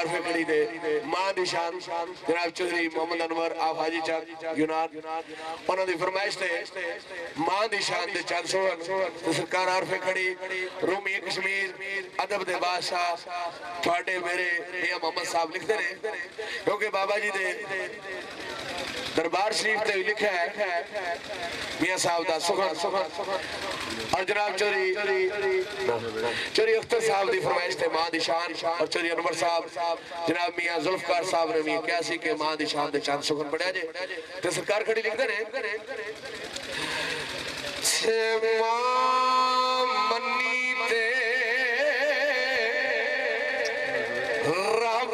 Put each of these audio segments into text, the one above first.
सरकार फिकड़ी दे मां दी शान जनाब चौधरी मोहम्मद अनवर आप हाजी चक यूनान उन्होंने दी फरमाइश थे मां दी शान दे चंद सोहन ते सरकार आर फिकड़ी रूमी कश्मीर अदब दे बादशाह थोड़े मेरे मियां मोहम्मद साहब लिखते ने क्योंकि बाबा जी दे दरबार शरीफ ते लिखा है मियां साहब दा सुखन और जनाब चौधरी अख्तर साहब दी फरमाइश थे मां दी शान और चौधरी अनवर साहब जनाब मियां जुल्फकार साहब ने भी क्या सी के मां दी शान दे चंद सुखन पढ़िया जे ते सरकार खड़ी लिखदे ने से मां मन्नी ते रब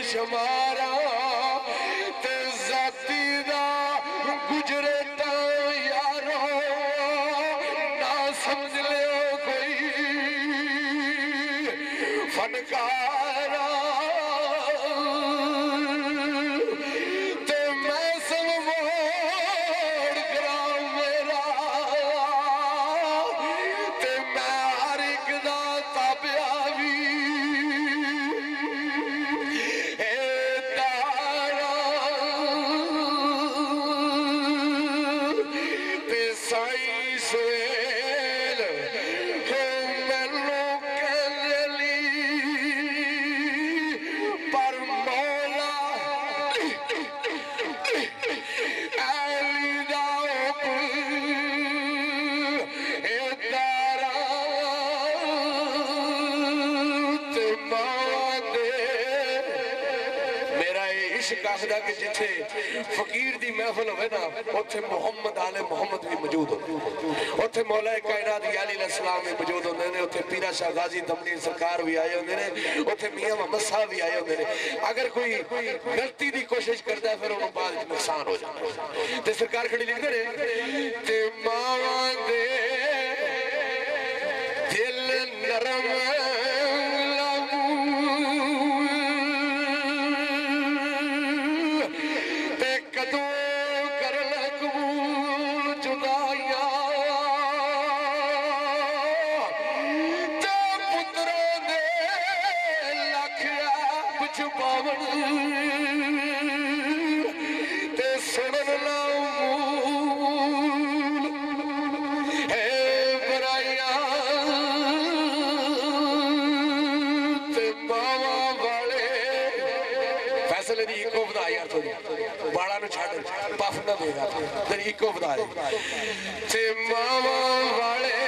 शमारा ते जाती दा गुजरे ता यारो ना समझ लियो कोई फनकारा ते मैं सब मोड़ करा मेरा ते मैं हर एक दा ताबिया भी आखदा कि जिथे फकीर दी महफिल होवे ना उथे मोहम्मद आले मोहम्मद भी मौजूद होते उथे मौला कायनात अली अलैहिस्सलाम भी मौजूद होंदे ने उथे पीरा शाह गाजी तमनीर सरकार भी आए होंदे ने उथे मियां मोहम्मद साहब भी आए होंदे ने अगर कोई गलती दी कोशिश करदा है फिर उन्हें बाद नुकसान हो जाता ते सरकार खड़ी लिखदे ने ते मावां दे दिल नरम बाड़ा नु छड़ पफ ना देगा तेरी इको बता रहे ते मावा वाले